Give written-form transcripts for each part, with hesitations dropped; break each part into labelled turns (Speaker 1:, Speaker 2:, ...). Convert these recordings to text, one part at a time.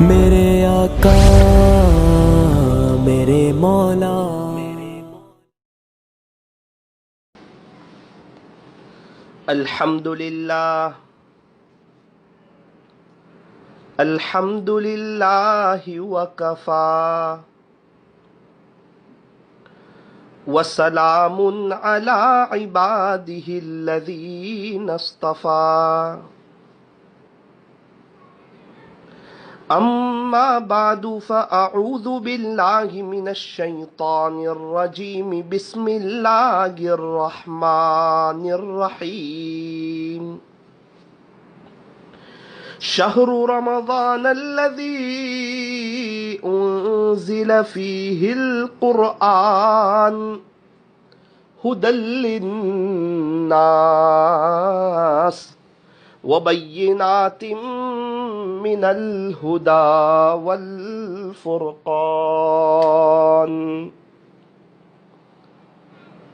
Speaker 1: میرے آقا میرے مولا
Speaker 2: الحمد للہ وکفا وسلام علی عبادہ الذین اصطفى اما بعد فاعوذ باللہ من الشیطان الرجیم بسم اللہ الرحمن الرحیم شہر رمضان الذی انزل فیہ القرآن ھدی للناس وبینات من الہدی والفرقان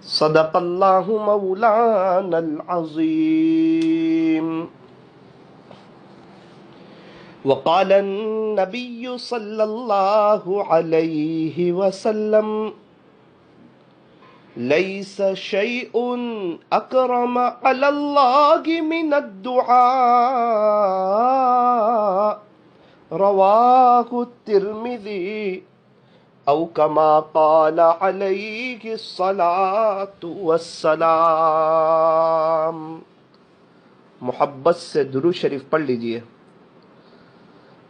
Speaker 2: صدق اللہ مولانا العظیم وقال النبی صلی اللہ علیہ وسلم لیس شیء اکرم علی اللہ من الدعاء رواہ الترمذی او کما قال علیہ الصلاة والسلام۔ محبت سے درود شریف پڑھ لیجئے۔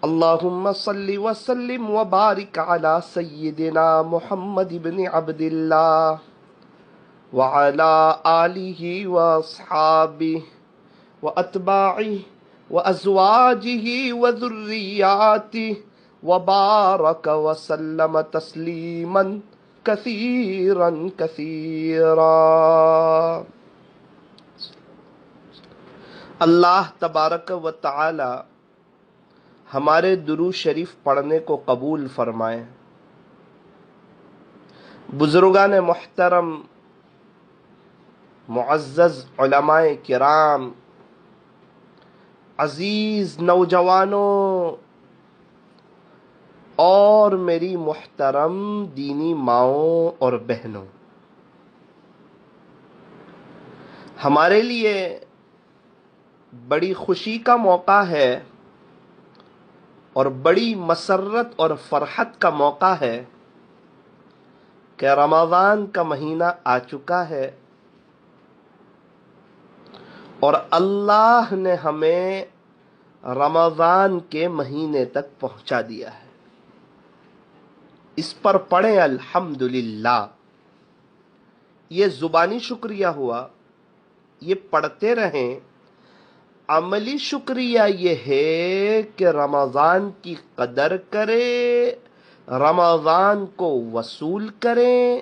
Speaker 2: اللہم صلی وسلم وبارک علی سیدنا محمد بن عبد اللہ وعلی آلہ واصحابہ واتباعہ وازواجہ وذریاتہ وبارک وسلم تسلیما کثیرا کثیرا۔ اللہ تبارک و تعالی ہمارے درود شریف پڑھنے کو قبول فرمائے۔ بزرگان محترم، معزز علماء کرام، عزیز نوجوانوں اور میری محترم دینی ماؤں اور بہنوں، ہمارے لیے بڑی خوشی کا موقع ہے اور بڑی مسرت اور فرحت کا موقع ہے کہ رمضان کا مہینہ آ چکا ہے اور اللہ نے ہمیں رمضان کے مہینے تک پہنچا دیا ہے۔ اس پر پڑھیں الحمدللہ۔ یہ زبانی شکریہ ہوا، یہ پڑھتے رہیں۔ عملی شکریہ یہ ہے کہ رمضان کی قدر کریں، رمضان کو وصول کریں،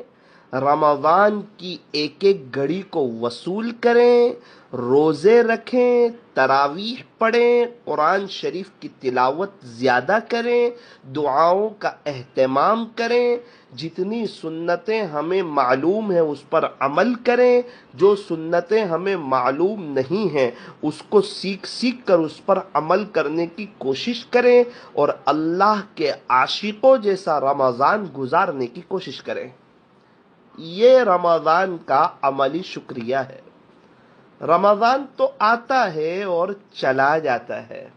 Speaker 2: رمضان کی ایک ایک گھڑی کو وصول کریں، روزے رکھیں، تراویح پڑھیں، قرآن شریف کی تلاوت زیادہ کریں، دعاؤں کا اہتمام کریں، جتنی سنتیں ہمیں معلوم ہیں اس پر عمل کریں، جو سنتیں ہمیں معلوم نہیں ہیں اس کو سیکھ کر اس پر عمل کرنے کی کوشش کریں اور اللہ کے عاشقوں جیسا رمضان گزارنے کی کوشش کریں۔ یہ رمضان کا عملی شکریہ ہے۔ رمضان تو آتا ہے اور چلا جاتا ہے،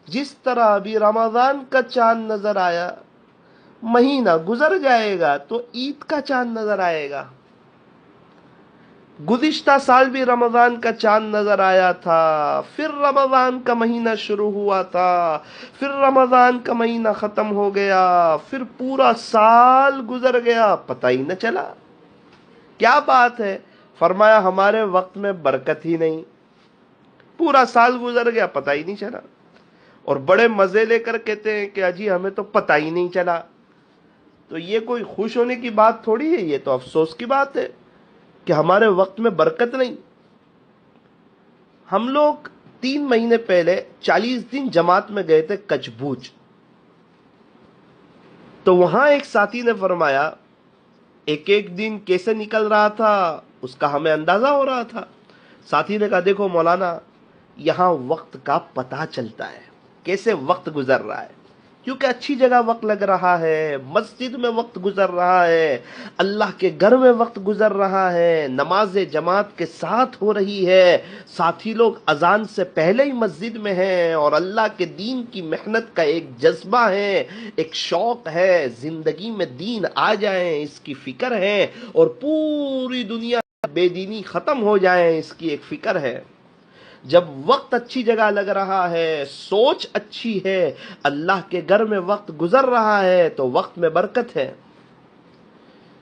Speaker 2: جس طرح ابھی رمضان کا چاند نظر آیا، مہینہ گزر جائے گا تو عید کا چاند نظر آئے گا۔ گزشتہ سال بھی رمضان کا چاند نظر آیا تھا، پھر رمضان کا مہینہ شروع ہوا تھا، پھر رمضان کا مہینہ ختم ہو گیا، پھر پورا سال گزر گیا، پتہ ہی نہ چلا۔ کیا بات ہے؟ فرمایا ہمارے وقت میں برکت ہی نہیں، پورا سال گزر گیا پتہ ہی نہیں چلا۔ اور بڑے مزے لے کر کہتے ہیں کہ اجی ہمیں تو پتہ ہی نہیں چلا۔ تو یہ کوئی خوش ہونے کی بات تھوڑی ہے، یہ تو افسوس کی بات ہے کہ ہمارے وقت میں برکت نہیں۔ ہم لوگ 3 مہینے پہلے 40 دن جماعت میں گئے تھے کچھ بوچ، تو وہاں ایک ساتھی نے فرمایا ایک ایک دن کیسے نکل رہا تھا اس کا ہمیں اندازہ ہو رہا تھا۔ ساتھی نے کہا دیکھو مولانا، یہاں وقت کا پتہ چلتا ہے، کیسے وقت گزر رہا ہے۔ کیونکہ اچھی جگہ وقت لگ رہا ہے، مسجد میں وقت گزر رہا ہے، اللہ کے گھر میں وقت گزر رہا ہے، نماز جماعت کے ساتھ ہو رہی ہے، ساتھی لوگ اذان سے پہلے ہی مسجد میں ہیں اور اللہ کے دین کی محنت کا ایک جذبہ ہے، ایک شوق ہے، زندگی میں دین آ جائیں اس کی فکر ہے، اور پوری دنیا بے دینی ختم ہو جائے اس کی ایک فکر ہے۔ جب وقت اچھی جگہ لگ رہا ہے، سوچ اچھی ہے، اللہ کے گھر میں وقت گزر رہا ہے تو وقت میں برکت ہے۔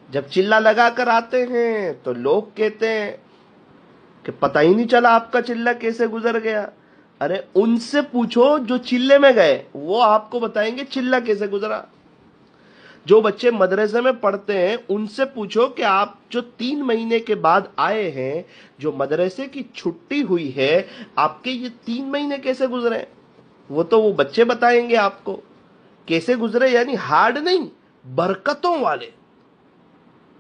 Speaker 2: جب چلہ لگا کر آتے ہیں تو لوگ کہتے ہیں کہ پتہ ہی نہیں چلا آپ کا چلہ کیسے گزر گیا۔ ارے ان سے پوچھو جو چلے میں گئے، وہ آپ کو بتائیں گے چلہ کیسے گزرا۔ جو بچے مدرسے میں پڑھتے ہیں ان سے پوچھو کہ آپ جو 3 مہینے کے بعد آئے ہیں، جو مدرسے کی چھٹی ہوئی ہے، آپ کے یہ 3 مہینے کیسے گزرے؟ وہ بچے بتائیں گے آپ کو کیسے گزرے، یعنی ہارڈ نہیں، برکتوں والے،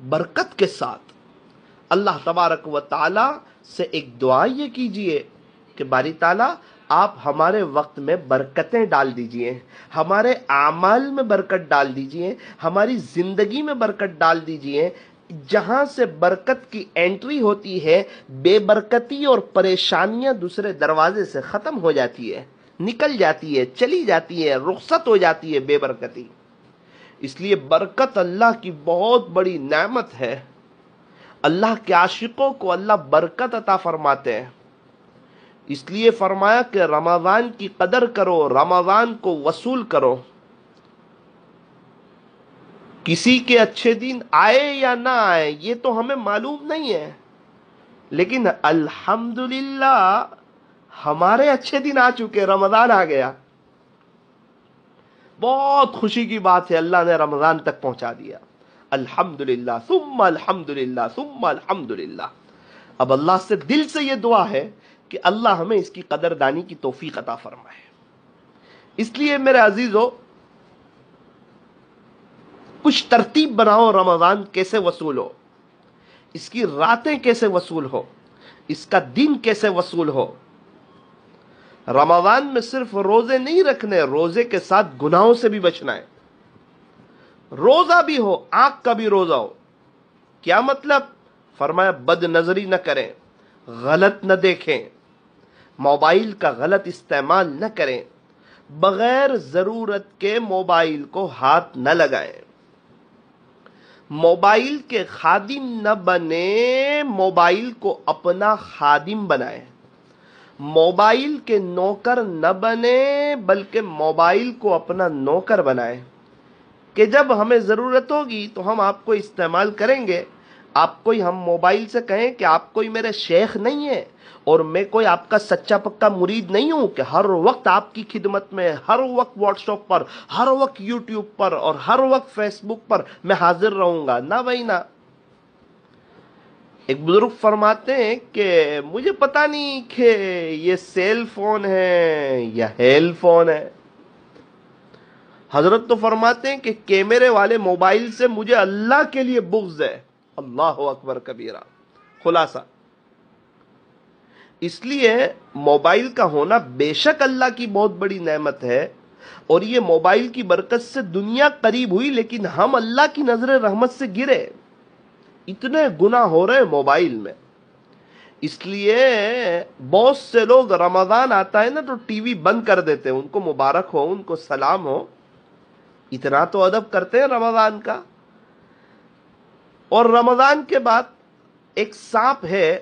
Speaker 2: برکت کے ساتھ۔ اللہ تبارک و تعالی سے ایک دعا یہ کیجئے کہ باری تعالیٰ آپ ہمارے وقت میں برکتیں ڈال دیجئے، ہمارے اعمال میں برکت ڈال دیجئے، ہماری زندگی میں برکت ڈال دیجئے۔ جہاں سے برکت کی انٹری ہوتی ہے، بے برکتی اور پریشانیاں دوسرے دروازے سے ختم ہو جاتی ہے، نکل جاتی ہے، چلی جاتی ہے، رخصت ہو جاتی ہے بے برکتی۔ اس لیے برکت اللہ کی بہت بڑی نعمت ہے۔ اللہ کے عاشقوں کو اللہ برکت عطا فرماتے ہیں۔ اس لیے فرمایا کہ رمضان کی قدر کرو، رمضان کو وصول کرو۔ کسی کے اچھے دن آئے یا نہ آئے یہ تو ہمیں معلوم نہیں ہے، لیکن الحمدللہ ہمارے اچھے دن آ چکے، رمضان آ گیا۔ بہت خوشی کی بات ہے، اللہ نے رمضان تک پہنچا دیا، الحمدللہ ثم الحمدللہ ثم الحمدللہ۔ اب اللہ سے دل سے یہ دعا ہے کہ اللہ ہمیں اس کی قدردانی کی توفیق عطا فرمائے۔ اس لیے میرے عزیزو، کچھ ترتیب بناؤ، رمضان کیسے وصول ہو، اس کی راتیں کیسے وصول ہو، اس کا دن کیسے وصول ہو۔ رمضان میں صرف روزے نہیں رکھنے، روزے کے ساتھ گناہوں سے بھی بچنا ہے۔ روزہ بھی ہو، آنکھ کا بھی روزہ ہو۔ کیا مطلب؟ فرمایا بد نظری نہ کریں، غلط نہ دیکھیں، موبائل کا غلط استعمال نہ کریں، بغیر ضرورت کے موبائل کو ہاتھ نہ لگائیں، موبائل کے خادم نہ بنے، موبائل کو اپنا خادم بنائیں، موبائل کے نوکر نہ بنے بلکہ موبائل کو اپنا نوکر بنائیں، کہ جب ہمیں ضرورت ہوگی تو ہم آپ کو استعمال کریں گے۔ آپ کوئی ہم موبائل سے کہیں کہ آپ کوئی میرے شیخ نہیں ہے اور میں کوئی آپ کا سچا پکا مرید نہیں ہوں کہ ہر وقت آپ کی خدمت میں، ہر وقت واٹس ایپ پر، ہر وقت یوٹیوب پر اور ہر وقت فیس بک پر میں حاضر رہوں گا، نہ بھائی نہ۔ ایک بزرگ فرماتے ہیں کہ مجھے پتا نہیں کہ یہ سیل فون ہے یا ہیل فون ہے۔ حضرت تو فرماتے ہیں کہ کیمرے والے موبائل سے مجھے اللہ کے لیے بغض ہے۔ اللہ اکبر کبیرہ۔ خلاصہ اس لیے موبائل کا ہونا بے شک اللہ کی بہت بڑی نعمت ہے، اور یہ موبائل کی برکت سے دنیا قریب ہوئی، لیکن ہم اللہ کی نظر رحمت سے گرے، اتنے گناہ ہو رہے موبائل میں۔ اس لیے بہت سے لوگ رمضان آتا ہے نا تو ٹی وی بند کر دیتے ہیں، ان کو مبارک ہو، ان کو سلام ہو، اتنا تو ادب کرتے ہیں رمضان کا۔ اور رمضان کے بعد ایک سانپ ہے،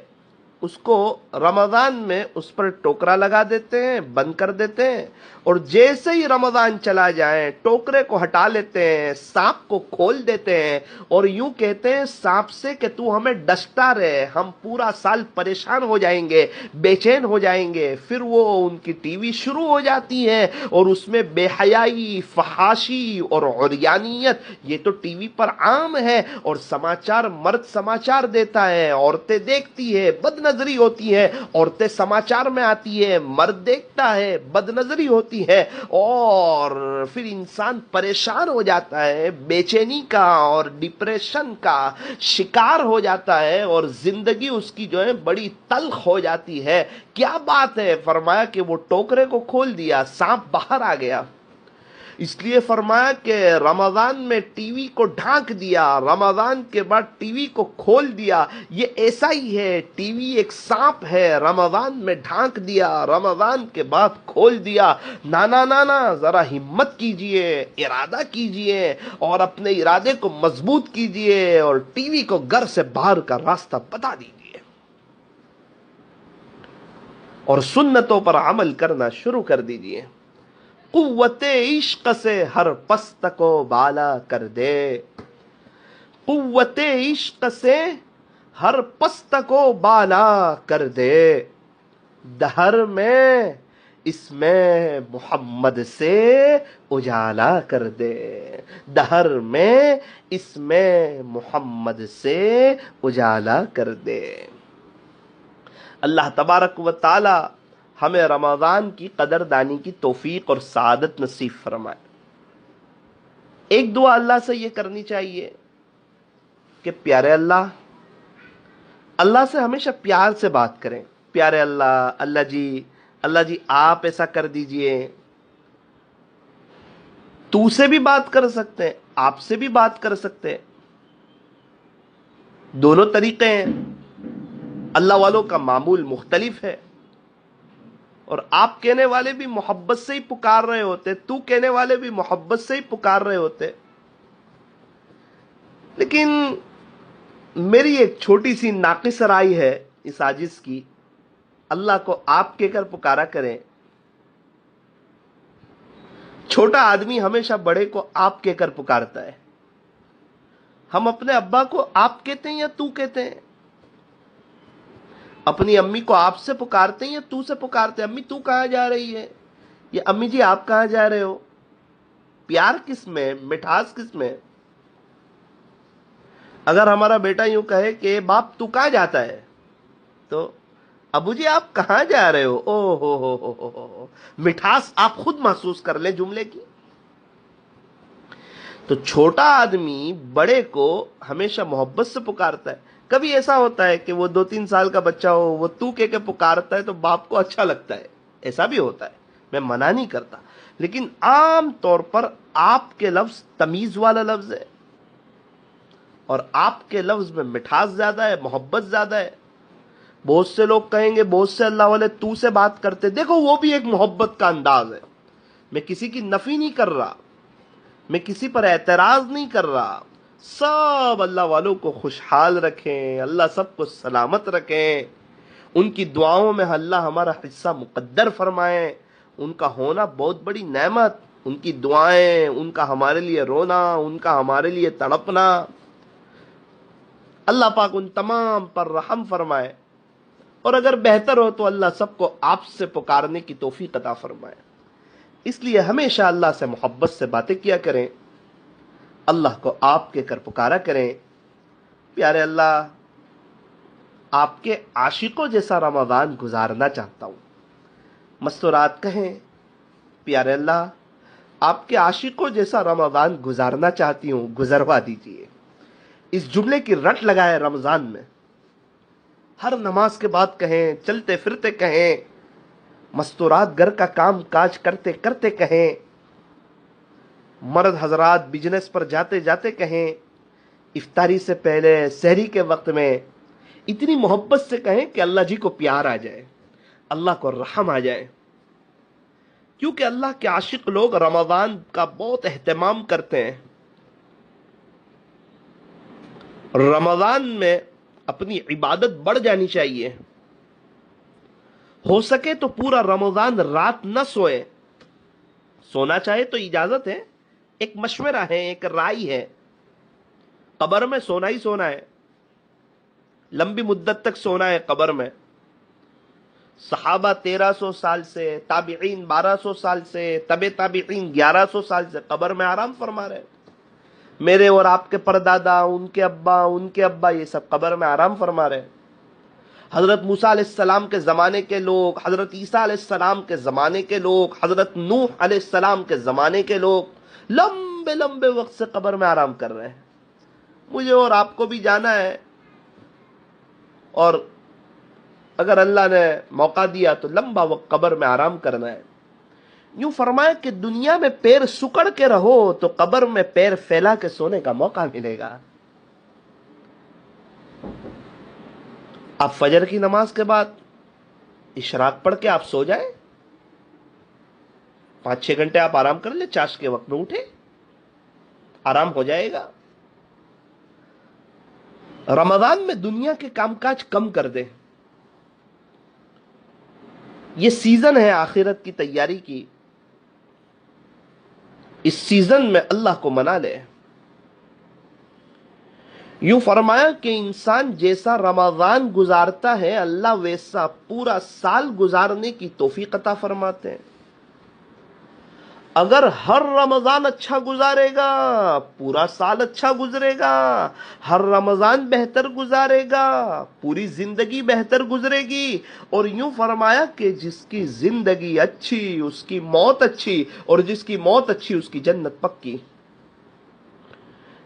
Speaker 2: اس کو رمضان میں اس پر ٹوکرا لگا دیتے ہیں، بند کر دیتے ہیں، اور جیسے ہی رمضان چلا جائے ٹوکرے کو ہٹا لیتے ہیں، سانپ کو کھول دیتے ہیں، اور یوں کہتے ہیں سانپ سے کہ تو ہمیں ڈستا رہے، ہم پورا سال پریشان ہو جائیں گے، بے چین ہو جائیں گے۔ پھر وہ ان کی ٹی وی شروع ہو جاتی ہے اور اس میں بے حیائی، فحاشی اور عریانیت یہ تو ٹی وی پر عام ہے، اور سماچار، مرد سماچار دیتا ہے، عورتیں دیکھتی ہے، بد نظری ہوتی ہے، عورتیں سماچار میں آتی ہے، مرد دیکھتا ہے، بد نظری ہوتی ہے، اور پھر انسان پریشان ہو جاتا ہے، بے چینی کا اور ڈپریشن کا شکار ہو جاتا ہے، اور زندگی اس کی جو ہے بڑی تلخ ہو جاتی ہے۔ کیا بات ہے؟ فرمایا کہ وہ ٹوکرے کو کھول دیا، سانپ باہر آ گیا۔ اس لیے فرمایا کہ رمضان میں ٹی وی کو ڈھانک دیا، رمضان کے بعد ٹی وی کو کھول دیا. یہ ایسا ہی ہے، ٹی وی ایک سانپ ہے، رمضان میں ڈھانک دیا، رمضان کے بعد کھول دیا. نانا نانا ذرا ہمت کیجئے، ارادہ کیجئے اور اپنے ارادے کو مضبوط کیجئے اور ٹی وی کو گھر سے باہر کا راستہ بتا دیجئے اور سنتوں پر عمل کرنا شروع کر دیجئے. قوت عشق سے ہر پست کو بالا کر دے، قوت عشق سے ہر پست کو بالا کر دے. دہر میں اس میں محمد سے اجالا کر دے، دہر میں اس میں محمد سے اجالا کر دے. اللہ تبارک و تعالی ہمیں رمضان کی قدردانی کی توفیق اور سعادت نصیب فرمائے. ایک دعا اللہ سے یہ کرنی چاہیے کہ پیارے اللہ، اللہ سے ہمیشہ پیار سے بات کریں. پیارے اللہ، اللہ جی آپ ایسا کر دیجئے. تو سے بھی بات کر سکتے ہیں، آپ سے بھی بات کر سکتے ہیں، دونوں طریقے ہیں. اللہ والوں کا معمول مختلف ہے اور آپ کہنے والے بھی محبت سے ہی پکار رہے ہوتے، تو کہنے والے بھی محبت سے ہی پکار رہے ہوتے. لیکن میری ایک چھوٹی سی ناقص رائے ہے اس عاجز کی، اللہ کو آپ کہہ کر پکارا کریں. چھوٹا آدمی ہمیشہ بڑے کو آپ کہہ کر پکارتا ہے. ہم اپنے ابا کو آپ کہتے ہیں یا تو کہتے ہیں؟ اپنی امی کو آپ سے پکارتے ہیں یا تو سے پکارتے ہیں؟ امی تو کہاں جا رہی ہے، یا امی جی آپ کہاں جا رہے ہو؟ پیار کس میں، مٹھاس کس میں؟ اگر ہمارا بیٹا یوں کہے کہ باپ تو کہاں جاتا ہے، تو ابو جی آپ کہاں جا رہے ہو، او ہو، مٹھاس آپ خود محسوس کر لیں جملے کی. تو چھوٹا آدمی بڑے کو ہمیشہ محبت سے پکارتا ہے. کبھی ایسا ہوتا ہے کہ وہ 2-3 سال کا بچہ ہو، وہ تو کہہ کے پکارتا ہے تو باپ کو اچھا لگتا ہے، ایسا بھی ہوتا ہے، میں منع نہیں کرتا. لیکن عام طور پر آپ کے لفظ تمیز والا لفظ ہے اور آپ کے لفظ میں مٹھاس زیادہ ہے، محبت زیادہ ہے. بہت سے لوگ کہیں گے، بہت سے اللہ والے تو سے بات کرتے، دیکھو وہ بھی ایک محبت کا انداز ہے. میں کسی کی نفی نہیں کر رہا، میں کسی پر اعتراض نہیں کر رہا. سب اللہ والوں کو خوشحال رکھیں، اللہ سب کو سلامت رکھیں، ان کی دعاؤں میں اللہ ہمارا حصہ مقدر فرمائیں. ان کا ہونا بہت بڑی نعمت، ان کی دعائیں، ان کا ہمارے لیے رونا، ان کا ہمارے لیے تڑپنا. اللہ پاک ان تمام پر رحم فرمائے اور اگر بہتر ہو تو اللہ سب کو آپ سے پکارنے کی توفیق عطا فرمائے. اس لیے ہمیشہ اللہ سے محبت سے باتیں کیا کریں، اللہ کو آپ کہہ کر پکارا کریں. پیارے اللہ، آپ کے عاشقوں جیسا رمضان گزارنا چاہتا ہوں. مستورات کہیں، پیارے اللہ آپ کے عاشقوں جیسا رمضان گزارنا چاہتی ہوں، گزروا دیجئے. اس جملے کی رٹ لگائے رمضان میں، ہر نماز کے بعد کہیں، چلتے پھرتے کہیں، مستورات گھر کا کام کاج کرتے کرتے کہیں، مرد حضرات بزنس پر جاتے جاتے کہیں، افطاری سے پہلے، سحری کے وقت میں اتنی محبت سے کہیں کہ اللہ جی کو پیار آ جائے، اللہ کو رحم آ جائے. کیونکہ اللہ کے عاشق لوگ رمضان کا بہت اہتمام کرتے ہیں. رمضان میں اپنی عبادت بڑھ جانی چاہیے. ہو سکے تو پورا رمضان رات نہ سوئے. سونا چاہے تو اجازت ہے، ایک مشورہ ہے، ایک رائے ہے. قبر میں سونا ہی سونا ہے، لمبی مدت تک سونا ہے قبر میں. صحابہ 1300 سال سے، تابعین 1200 سال سے، تبع تابعین 1100 سال سے قبر میں آرام فرما رہے. میرے اور آپ کے پردادا، ان کے ابا یہ سب قبر میں آرام فرما رہے. حضرت موسیٰ علیہ السلام کے زمانے کے لوگ، حضرت عیسیٰ علیہ السلام کے زمانے کے لوگ، حضرت نوح علیہ السلام کے زمانے کے لوگ لمبے لمبے وقت سے قبر میں آرام کر رہے ہیں. مجھے اور آپ کو بھی جانا ہے، اور اگر اللہ نے موقع دیا تو لمبا وقت قبر میں آرام کرنا ہے. یوں فرمایا کہ دنیا میں پیر سکڑ کے رہو تو قبر میں پیر پھیلا کے سونے کا موقع ملے گا. آپ فجر کی نماز کے بعد اشراق پڑھ کے آپ سو جائیں, 5-6 گھنٹے آپ آرام کر لیں, چاش کے وقت میں اٹھے, آرام ہو جائے گا. رمضان میں دنیا کے کام کاج کم کر دیں. یہ سیزن ہے آخرت کی تیاری کی. اس سیزن میں اللہ کو منا لے. یوں فرمایا کہ انسان جیسا رمضان گزارتا ہے اللہ ویسا پورا سال گزارنے کی توفیق عطا فرماتے ہیں. اگر ہر رمضان اچھا گزارے گا پورا سال اچھا گزرے گا, ہر رمضان بہتر گزارے گا پوری زندگی بہتر گزرے گی. اور یوں فرمایا کہ جس کی زندگی اچھی اس کی موت اچھی, اور جس کی موت اچھی اس کی جنت پکی.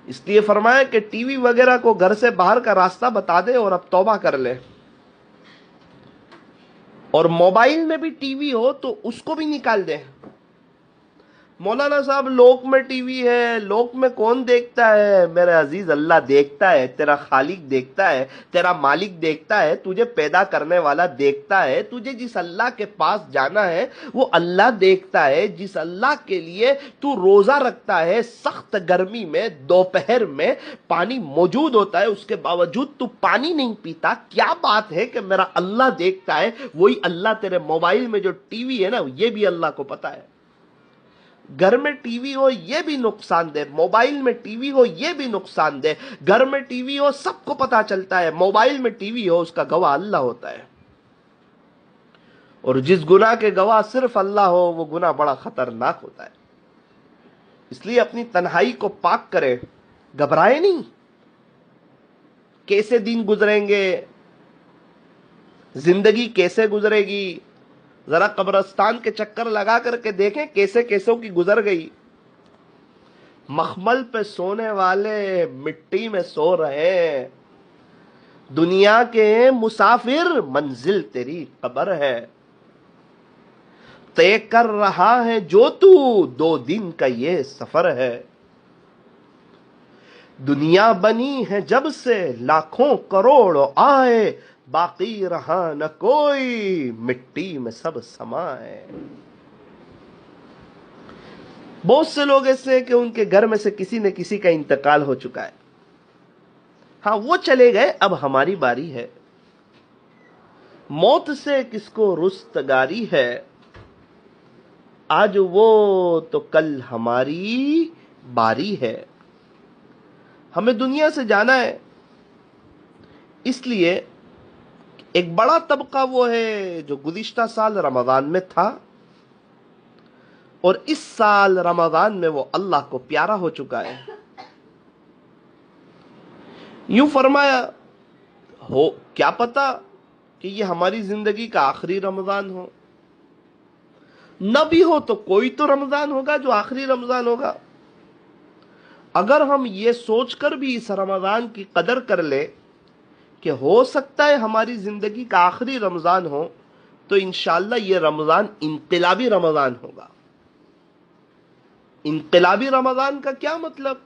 Speaker 2: اس لیے فرمایا کہ ٹی وی وغیرہ کو گھر سے باہر کا راستہ بتا دے اور اب توبہ کر لے. اور موبائل میں بھی ٹی وی ہو تو اس کو بھی نکال دے. مولانا صاحب لوک میں ٹی وی ہے, لوک میں کون دیکھتا ہے؟ میرے عزیز اللہ دیکھتا ہے, تیرا خالق دیکھتا ہے, تیرا مالک دیکھتا ہے, تجھے پیدا کرنے والا دیکھتا ہے. تجھے جس اللہ کے پاس جانا ہے وہ اللہ دیکھتا ہے. جس اللہ کے لیے تو روزہ رکھتا ہے, سخت گرمی میں دوپہر میں پانی موجود ہوتا ہے, اس کے باوجود تو پانی نہیں پیتا, کیا بات ہے کہ میرا اللہ دیکھتا ہے. وہی اللہ تیرے موبائل میں جو ٹی وی ہے نا یہ بھی اللہ کو پتا ہے. گھر میں ٹی وی ہو یہ بھی نقصان دہ, موبائل میں ٹی وی ہو یہ بھی نقصان دہ. گھر میں ٹی وی ہو سب کو پتا چلتا ہے, موبائل میں ٹی وی ہو اس کا گواہ اللہ ہوتا ہے. اور جس گناہ کے گواہ صرف اللہ ہو وہ گناہ بڑا خطرناک ہوتا ہے. اس لیے اپنی تنہائی کو پاک کرے, گھبرائے نہیں. کیسے دن گزریں گے, زندگی کیسے گزرے گی, ذرا قبرستان کے چکر لگا کر کے دیکھیں کیسے کیسوں کی گزر گئی. مخمل پہ سونے والے مٹی میں سو رہے, دنیا کے مسافر منزل تیری قبر ہے. طے کر رہا ہے جو تو 2 دن کا یہ سفر ہے. دنیا بنی ہے جب سے لاکھوں کروڑ آئے, باقی رہا نہ کوئی مٹی میں سب سمائے. بہت سے لوگ ایسے ہیں کہ ان کے گھر میں سے کسی نہ کسی کا انتقال ہو چکا ہے. ہاں وہ چلے گئے, اب ہماری باری ہے. موت سے کس کو رستگاری ہے, آج وہ تو کل ہماری باری ہے. ہمیں دنیا سے جانا ہے, اس لیے ایک بڑا طبقہ وہ ہے جو گزشتہ سال رمضان میں تھا اور اس سال رمضان میں وہ اللہ کو پیارا ہو چکا ہے. یوں فرمایا ہو کیا پتا کہ یہ ہماری زندگی کا آخری رمضان ہو, نہ بھی ہو تو کوئی تو رمضان ہوگا جو آخری رمضان ہوگا. اگر ہم یہ سوچ کر بھی اس رمضان کی قدر کر لیں کہ ہو سکتا ہے ہماری زندگی کا آخری رمضان ہو, تو انشاءاللہ یہ رمضان انقلابی رمضان ہوگا. انقلابی رمضان کا کیا مطلب؟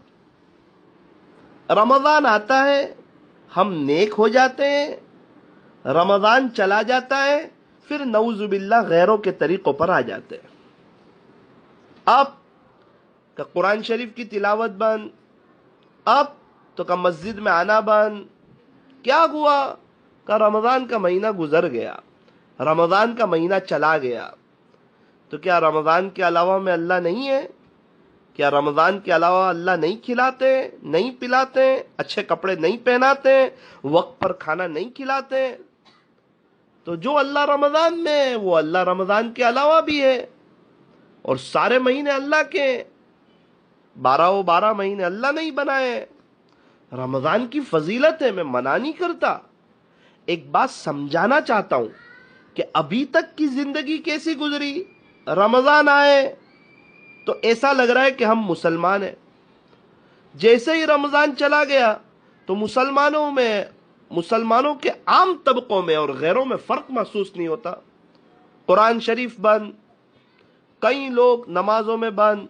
Speaker 2: رمضان آتا ہے ہم نیک ہو جاتے ہیں, رمضان چلا جاتا ہے پھر نعوذ باللہ غیروں کے طریقوں پر آ جاتے ہیں. اب کہ قرآن شریف کی تلاوت بند, اب تو کہ مسجد میں آنا بند. کیا ہوا کہ رمضان کا مہینہ گزر گیا, رمضان کا مہینہ چلا گیا. تو کیا رمضان کے علاوہ میں اللہ نہیں ہے؟ کیا رمضان کے علاوہ اللہ نہیں کھلاتے, نہیں پلاتے, اچھے کپڑے نہیں پہناتے, وقت پر کھانا نہیں کھلاتے؟ تو جو اللہ رمضان میں وہ اللہ رمضان کے علاوہ بھی ہے. اور سارے مہینے اللہ کے, 12 مہینے اللہ نہیں بنائے. رمضان کی فضیلت ہے, میں منع نہیں کرتا. ایک بات سمجھانا چاہتا ہوں کہ ابھی تک کی زندگی کیسی گزری, رمضان آئے تو ایسا لگ رہا ہے کہ ہم مسلمان ہیں. جیسے ہی رمضان چلا گیا تو مسلمانوں کے عام طبقوں میں اور غیروں میں فرق محسوس نہیں ہوتا. قرآن شریف بند, کئی لوگ نمازوں میں بند،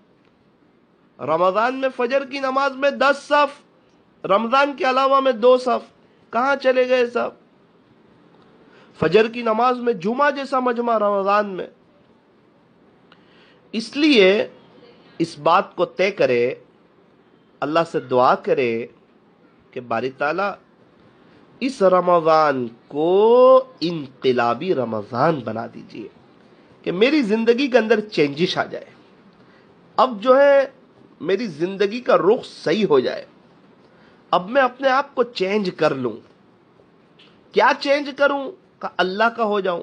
Speaker 2: رمضان میں فجر کی نماز میں 10 صف، رمضان کے علاوہ میں 2 صف، کہاں چلے گئے سب؟ فجر کی نماز میں جمعہ جیسا مجمع رمضان میں۔ اس لیے اس بات کو طے کرے، اللہ سے دعا کرے کہ باری تعالیٰ اس رمضان کو انقلابی رمضان بنا دیجئے، کہ میری زندگی کے اندر چینجش آ جائے، اب جو ہے میری زندگی کا رخ صحیح ہو جائے، اب میں اپنے آپ کو چینج کر لوں۔ کیا چینج کروں؟ کہ اللہ کا ہو جاؤں،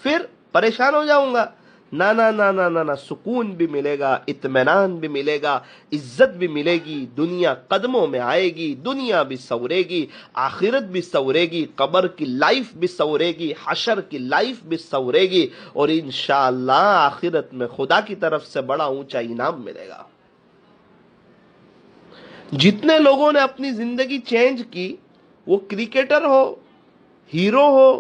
Speaker 2: پھر پریشان ہو جاؤں گا؟ نہ نہ نہ نہ نہ نہ، سکون بھی ملے گا، اطمینان بھی ملے گا، عزت بھی ملے گی، دنیا قدموں میں آئے گی، دنیا بھی سورے گی، آخرت بھی سورے گی، قبر کی لائف بھی سورے گی، حشر کی لائف بھی سورے گی، اور انشاءاللہ آخرت میں خدا کی طرف سے بڑا اونچا انعام ملے گا۔ جتنے لوگوں نے اپنی زندگی چینج کی، وہ کرکٹر ہو، ہیرو ہو،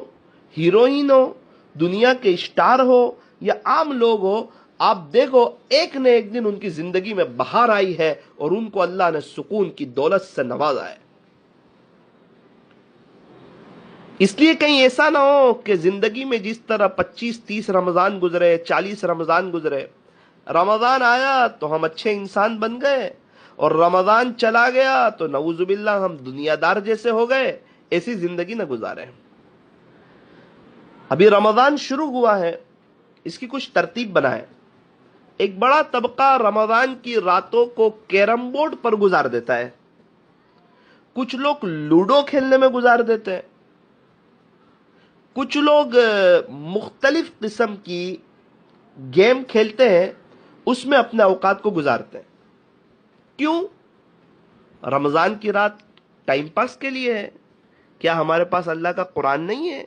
Speaker 2: ہیروئن ہو، دنیا کے اسٹار ہو یا عام لوگ ہو، آپ دیکھو ایک نہ ایک دن ان کی زندگی میں بہار آئی ہے اور ان کو اللہ نے سکون کی دولت سے نوازا ہے۔ اس لیے کہیں ایسا نہ ہو کہ زندگی میں جس طرح 25-30 رمضان گزرے، 40 رمضان گزرے، رمضان آیا تو ہم اچھے انسان بن گئے، اور رمضان چلا گیا تو نعوذ باللہ ہم دنیا دار جیسے ہو گئے۔ ایسی زندگی نہ گزارے۔ ابھی رمضان شروع ہوا ہے، اس کی کچھ ترتیب بنائے۔ ایک بڑا طبقہ رمضان کی راتوں کو کیرم بورڈ پر گزار دیتا ہے، کچھ لوگ لوڈو کھیلنے میں گزار دیتے ہیں، کچھ لوگ مختلف قسم کی گیم کھیلتے ہیں، اس میں اپنے اوقات کو گزارتے ہیں۔ کیوں؟ رمضان کی رات ٹائم پاس کے لیے ہے۔ کیا ہمارے پاس اللہ کا قرآن نہیں ہے؟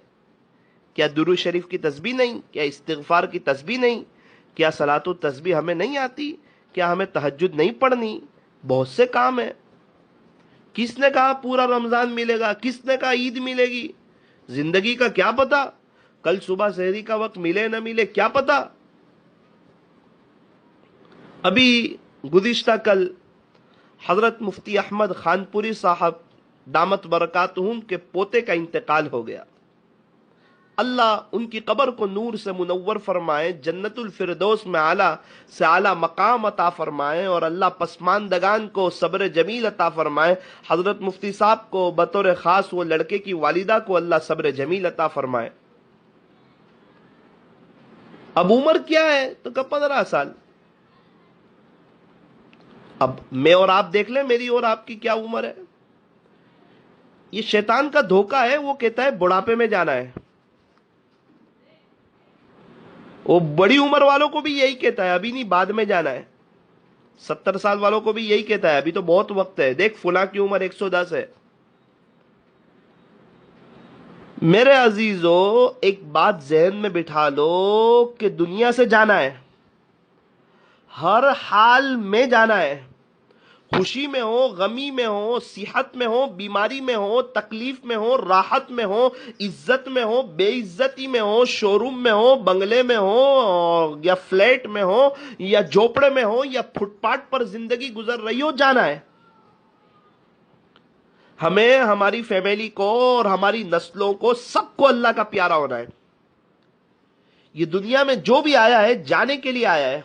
Speaker 2: کیا درود شریف کی تسبیح نہیں؟ کیا استغفار کی تسبیح نہیں؟ کیا صلاۃ و تسبیح ہمیں نہیں آتی؟ کیا ہمیں تہجد نہیں پڑھنی؟ بہت سے کام ہیں۔ کس نے کہا پورا رمضان ملے گا؟ کس نے کہا عید ملے گی؟ زندگی کا کیا پتا؟ کل صبح سحری کا وقت ملے نہ ملے، کیا پتا؟ ابھی گزشتہ کل حضرت مفتی احمد خانپوری صاحب دامت برکاتہم کے پوتے کا انتقال ہو گیا۔ اللہ ان کی قبر کو نور سے منور فرمائے، جنت الفردوس میں اعلیٰ سے اعلیٰ مقام عطا فرمائے، اور اللہ پسماندگان کو صبر جمیل عطا فرمائے۔ حضرت مفتی صاحب کو بطور خاص وہ لڑکے کی والدہ کو اللہ صبر جمیل عطا فرمائے۔ اب عمر کیا ہے؟ تو کہ 15 سال۔ اب میں اور آپ دیکھ لیں میری اور آپ کی کیا عمر ہے۔ یہ شیطان کا دھوکہ ہے، وہ کہتا ہے بڑھاپے میں جانا ہے۔ وہ بڑی عمر والوں کو بھی یہی کہتا ہے ابھی نہیں، بعد میں جانا ہے۔ 70 سال والوں کو بھی یہی کہتا ہے ابھی تو بہت وقت ہے، دیکھ فلاں کی عمر 110 ہے۔ میرے عزیزو، ایک بات ذہن میں بٹھا لو کہ دنیا سے جانا ہے، ہر حال میں جانا ہے، خوشی میں ہو، غمی میں ہو، صحت میں ہو، بیماری میں ہو، تکلیف میں ہو، راحت میں ہو، عزت میں ہو، بے عزتی میں ہو، شو روم میں ہو، بنگلے میں ہو یا فلیٹ میں ہو یا جھوپڑے میں ہو یا فٹ پاتھ پر زندگی گزر رہی ہو، جانا ہے۔ ہمیں ہماری فیملی کو اور ہماری نسلوں کو سب کو اللہ کا پیارا ہونا ہے۔ یہ دنیا میں جو بھی آیا ہے جانے کے لیے آیا ہے۔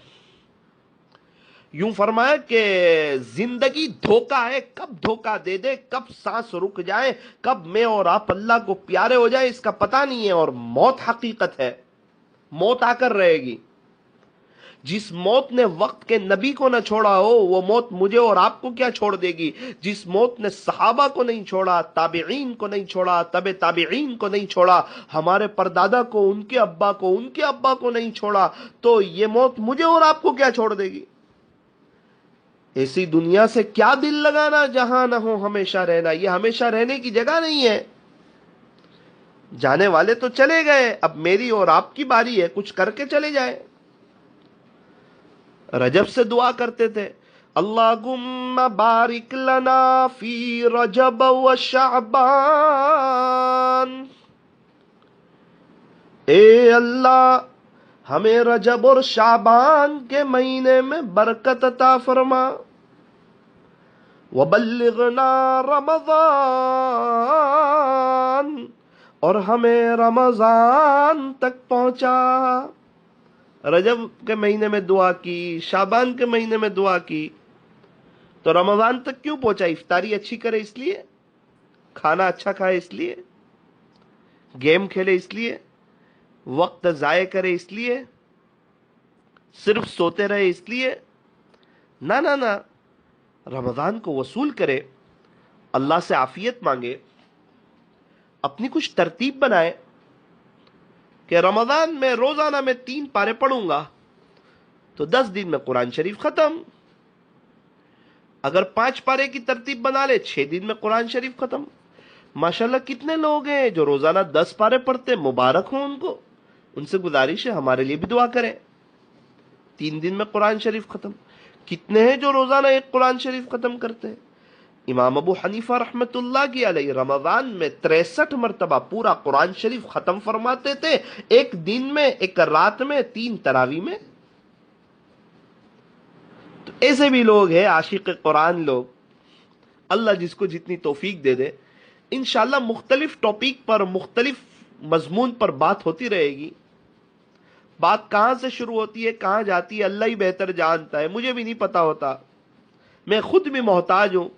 Speaker 2: یوں فرمایا کہ زندگی دھوکہ ہے، کب دھوکہ دے دے، کب سانس رک جائے، کب میں اور آپ اللہ کو پیارے ہو جائے، اس کا پتہ نہیں ہے۔ اور موت حقیقت ہے، موت آ کر رہے گی۔ جس موت نے وقت کے نبی کو نہ چھوڑا ہو، وہ موت مجھے اور آپ کو کیا چھوڑ دے گی؟ جس موت نے صحابہ کو نہیں چھوڑا، تابعین کو نہیں چھوڑا، تبع تابعین کو نہیں چھوڑا، ہمارے پردادا کو، ان کے ابا کو، ان کے ابا کو نہیں چھوڑا، تو یہ موت مجھے اور آپ کو کیا چھوڑ دے گی؟ ایسی دنیا سے کیا دل لگانا جہاں نہ ہو ہمیشہ رہنا۔ یہ ہمیشہ رہنے کی جگہ نہیں ہے۔ جانے والے تو چلے گئے، اب میری اور آپ کی باری ہے، کچھ کر کے چلے جائیں۔ رجب سے دعا کرتے تھے، اللہم بارک لنا فی رجب و شعبان، اے اللہ ہمیں رجب اور شعبان کے مہینے میں برکت عطا فرما، وبلغنا رمضان، اور ہمیں رمضان تک پہنچا۔ رجب کے مہینے میں دعا کی، شعبان کے مہینے میں دعا کی، تو رمضان تک کیوں پہنچا؟ افطاری اچھی کرے اس لیے، کھانا اچھا کھائے اس لیے، گیم کھیلے اس لیے، وقت ضائع کرے اس لیے، صرف سوتے رہے اس لیے؟ نہ نہ نہ، رمضان کو وصول کرے، اللہ سے عافیت مانگے، اپنی کچھ ترتیب بنائے کہ رمضان میں روزانہ میں 3 پارے پڑھوں گا تو 10 دن میں قرآن شریف ختم۔ اگر 5 پارے کی ترتیب بنا لے، 6 دن میں قرآن شریف ختم۔ ماشاءاللہ کتنے لوگ ہیں جو روزانہ 10 پارے پڑھتے، مبارک ہوں ان کو، ان سے گزارش ہے ہمارے لیے بھی دعا کریں، 3 دن میں قرآن شریف ختم۔ کتنے ہیں جو روزانہ 1 قرآن شریف ختم کرتے ہیں؟ امام ابو حنیفہ رحمت اللہ کی علیہ رمضان میں 63 مرتبہ پورا قرآن شریف ختم فرماتے تھے، 1 دن میں، 1 رات میں، 3 تراویح میں۔ تو ایسے بھی لوگ ہیں عاشق قرآن لوگ، اللہ جس کو جتنی توفیق دے دے، انشاءاللہ مختلف ٹاپک پر، مختلف مضمون پر بات ہوتی رہے گی۔ بات کہاں سے شروع ہوتی ہے کہاں جاتی ہے اللہ ہی بہتر جانتا ہے، مجھے بھی نہیں پتا ہوتا، میں خود بھی محتاج ہوں،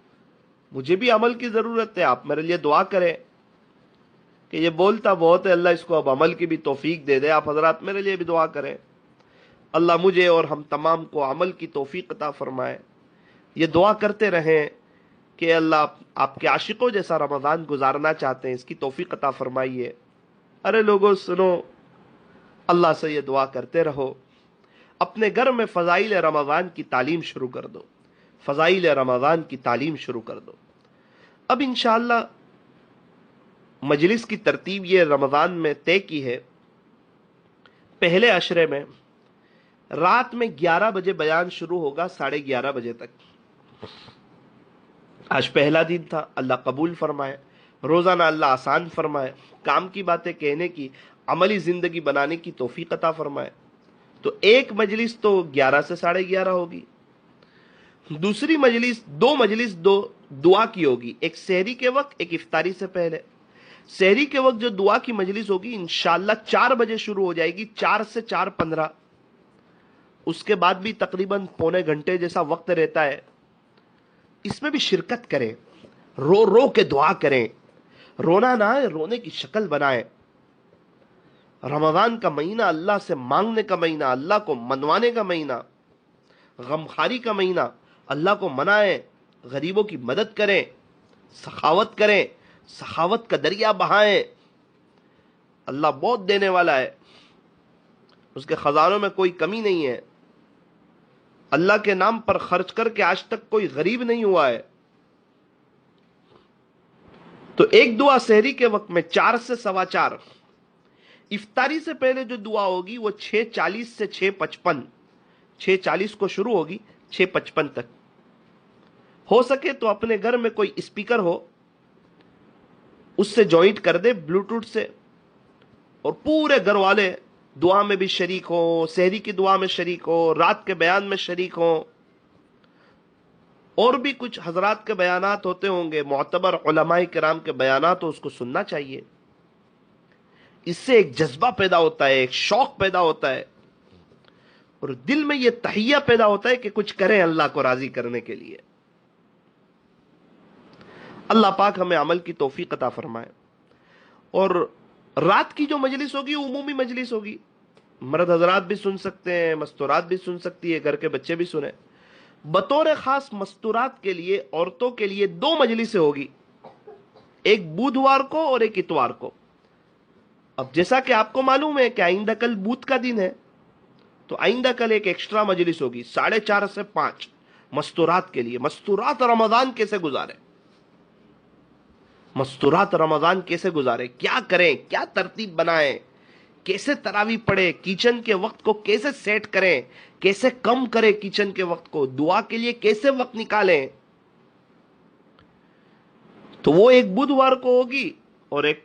Speaker 2: مجھے بھی عمل کی ضرورت ہے۔ آپ میرے لیے دعا کریں کہ یہ بولتا بہت ہے، اللہ اس کو اب عمل کی بھی توفیق دے دے۔ آپ حضرات میرے لیے بھی دعا کریں، اللہ مجھے اور ہم تمام کو عمل کی توفیق عطا فرمائے۔ یہ دعا کرتے رہیں کہ اللہ آپ کے عاشقوں جیسا رمضان گزارنا چاہتے ہیں، اس کی توفیق عطا فرمائیے۔ ارے لوگوں سنو، اللہ سے یہ دعا کرتے رہو، اپنے گھر میں فضائل رمضان کی تعلیم شروع کر دو، فضائل رمضان کی تعلیم شروع کر دو۔ اب انشاءاللہ مجلس کی ترتیب یہ رمضان میں طے کی ہے، پہلے عشرے میں رات میں 11 بجے بیان شروع ہوگا 11:30 بجے تک۔ آج پہلا دن تھا، اللہ قبول فرمائے، روزانہ اللہ آسان فرمائے، کام کی باتیں کہنے کی، عملی زندگی بنانے کی توفیق عطا فرمائے۔ تو ایک مجلس تو 11 سے 11:30 ہوگی، دوسری مجلس دو دعا کی ہوگی، ایک سحری کے وقت، ایک افطاری سے پہلے۔ سحری کے وقت جو دعا کی مجلس ہوگی انشاءاللہ 4 بجے شروع ہو جائے گی، 4 سے 4:15، اس کے بعد بھی تقریباً پونے گھنٹے جیسا وقت رہتا ہے۔ اس میں بھی شرکت کریں، رو رو کے دعا کریں، رونا نہ ہے، رونے کی شکل بنائیں۔ رمضان کا مہینہ اللہ سے مانگنے کا مہینہ، اللہ کو منوانے کا مہینہ، غمخاری کا مہینہ، اللہ کو منائیں، غریبوں کی مدد کریں، سخاوت کریں، سخاوت کا دریا بہائیں۔ اللہ بہت دینے والا ہے، اس کے خزانوں میں کوئی کمی نہیں ہے۔ اللہ کے نام پر خرچ کر کے آج تک کوئی غریب نہیں ہوا ہے۔ تو ایک دعا سحری کے وقت میں 4 سے 4:15، افطاری سے پہلے جو دعا ہوگی وہ 6:40 سے 6:55، 6:40 کو شروع ہوگی، 6:55 تک۔ ہو سکے تو اپنے گھر میں کوئی اسپیکر ہو، اس سے جوائنٹ کر دے بلوٹوتھ سے، اور پورے گھر والے دعا میں بھی شریک ہو، سحری کی دعا میں شریک ہو، رات کے بیان میں شریک ہو۔ اور بھی کچھ حضرات کے بیانات ہوتے ہوں گے، معتبر علماء کرام کے بیانات، تو اس کو سننا چاہیے۔ اس سے ایک جذبہ پیدا ہوتا ہے، ایک شوق پیدا ہوتا ہے، اور دل میں یہ تہیہ پیدا ہوتا ہے کہ کچھ کریں اللہ کو راضی کرنے کے لیے۔ اللہ پاک ہمیں عمل کی توفیق عطا فرمائے۔ اور رات کی جو مجلس ہوگی عمومی مجلس ہوگی، مرد حضرات بھی سن سکتے ہیں، مستورات بھی سن سکتی ہے، گھر کے بچے بھی سنیں۔ بطور خاص مستورات کے لیے، عورتوں کے لیے 2 مجلسیں ہوگی، ایک بدھوار کو اور ایک اتوار کو۔ اب جیسا کہ آپ کو معلوم ہے کہ آئندہ کل بدھ کا دن ہے، تو آئندہ کل ایک ایکسٹرا مجلس ہوگی 4:30 سے 5 مستورات کے لیے۔ مستورات رمضان کیسے گزارے، مستورات رمضان کیسے گزارے، کیا کریں، کیا ترتیب بنائیں، کیسے تراویح پڑھے، کچن کے وقت کو کیسے سیٹ کریں، کیسے کم کریں کچن کے وقت کو، دعا کے لیے کیسے وقت نکالیں۔ تو وہ ایک بدھوار کو ہوگی اور ایک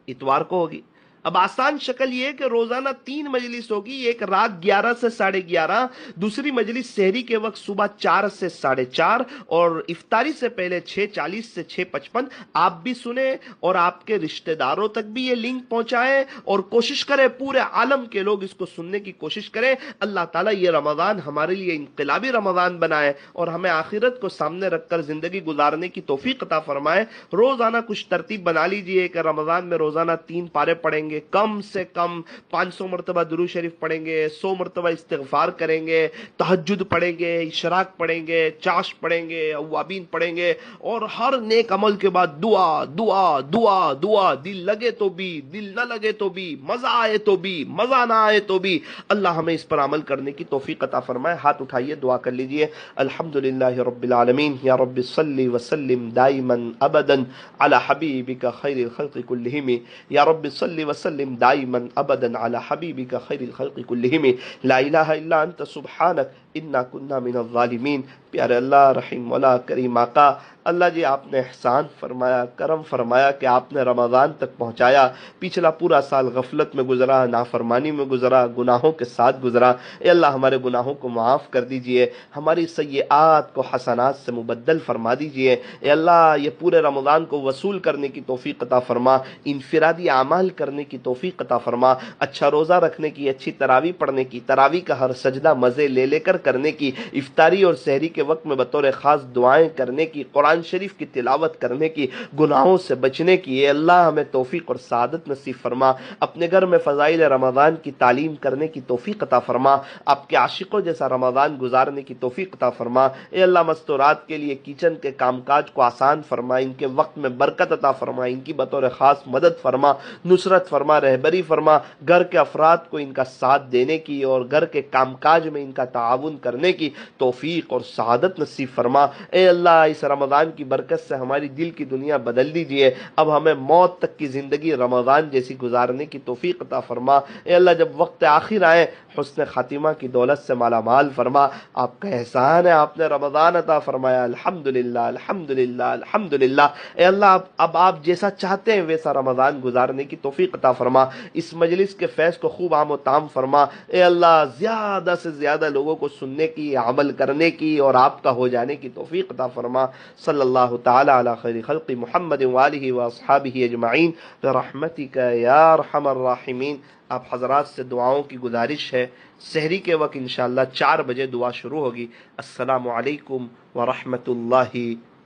Speaker 2: اتوار کو ہوگی۔ اب آسان شکل یہ ہے کہ روزانہ 3 مجلس ہوگی، ایک رات 11 سے 11:30، دوسری مجلس سحری کے وقت صبح 4 سے 4:30، اور افطاری سے پہلے 6:40 سے 6:55۔ آپ بھی سنیں اور آپ کے رشتہ داروں تک بھی یہ لنک پہنچائیں، اور کوشش کریں پورے عالم کے لوگ اس کو سننے کی کوشش کریں۔ اللہ تعالیٰ یہ رمضان ہمارے لیے انقلابی رمضان بنائے اور ہمیں آخرت کو سامنے رکھ کر زندگی گزارنے کی توفیق عطا فرمائے۔ روزانہ کچھ ترتیب بنا لیجئے کہ رمضان میں روزانہ 3 پارے پڑھیں گے، کم سے کم 500 مرتبہ درود شریف پڑھیں گے، 100 مرتبہ استغفار کریں گے، تہجد پڑھیں گے، اشراق پڑھیں گے، چاش پڑھیں گے، اوابین پڑھیں گے، اور ہر نیک عمل کے بعد دعا دعا دعا دعا، دل لگے تو بھی، دل نہ لگے تو بھی، مزہ آئے تو بھی، مزہ نہ آئے تو بھی، اللہ ہمیں اس پر عمل کرنے کی توفیق عطا فرمائے۔ ہاتھ اٹھائیے، دعا کر لیجئے۔ الحمدللہ رب العالمین، یا رب صلی وسلم دائما ابدا علی حبیبک خیر الخلق کلہم، یا رب صلی وسلم دائما ابدا علی حبیبک خیر الخلق کلہم، لا الہ الا انت سبحانک انا کنا من الظالمین۔ پیارے اللہ، رحیم مولا، کریم آقا، اللہ جی آپ نے احسان فرمایا، کرم فرمایا کہ آپ نے رمضان تک پہنچایا۔ پچھلا پورا سال غفلت میں گزرا، نافرمانی میں گزرا، گناہوں کے ساتھ گزرا۔ اے اللہ ہمارے گناہوں کو معاف کر دیجئے، ہماری سیئات کو حسنات سے مبدل فرما دیجئے۔ اے اللہ یہ پورے رمضان کو وصول کرنے کی توفیق عطا فرما، انفرادی اعمال کرنے کی توفیق عطا فرما، اچھا روزہ رکھنے کی، اچھی تراویح پڑھنے کی، تراویح کا ہر سجدہ مزے لے لے کر کرنے کی، افطاری اور سحری کے وقت میں بطور خاص دعائیں کرنے کی، قرآن شریف کی تلاوت کرنے کی، گناہوں سے بچنے کی۔ اے اللہ ہمیں توفیق اور سعادت نصیب فرما، اپنے گھر میں فضائل رمضان کی تعلیم کرنے کی توفیق عطا فرما، آپ کے عاشقوں جیسا رمضان گزارنے کی توفیق عطا فرما۔ اے اللہ مستورات کے لیے کچن کے کام کاج کو آسان فرما، ان کے وقت میں برکت عطا فرما، ان کی بطور خاص مدد فرما، نصرت فرما، رہبری فرما، گھر کے افراد کو ان کا ساتھ دینے کی اور گھر کے کام کاج میں ان کا تعاون کرنے کی توفیق اور سعادت نصیب فرما۔ اے اللہ اس رمضان کی برکت سے ہماری دل کی دنیا بدل دیجئے، اب ہمیں موت تک کی زندگی رمضان جیسی گزارنے کی توفیق عطا فرما۔ اے اللہ جب وقت آخر آئے حسن خاتمہ کی دولت سے مالا مال فرما، آپ کا احسان ہے آپ نے رمضان عطا فرمایا، الحمدللہ الحمدللہ الحمدللہ۔ اے اللہ اب آپ جیسا چاہتے ہیں ویسا رمضان گزارنے کی توفیق عطا فرما، اس مجلس کے فیض کو خوب عام و تام فرما۔ اے اللہ زیادہ سے زیادہ لوگوں کو سننے کی، عمل کرنے کی اور آپ کا ہو جانے کی توفیق عطا فرما۔ صلی اللہ تعالی علی خیر خلق محمد وآلہ واصحابہ اجمعین برحمتک یا ارحم الراحمین۔ آپ حضرات سے دعاؤں کی گزارش ہے، سحری کے وقت انشاءاللہ 4 بجے دعا شروع ہوگی۔ السلام علیکم ورحمۃ اللہ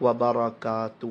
Speaker 2: وبرکاتہ۔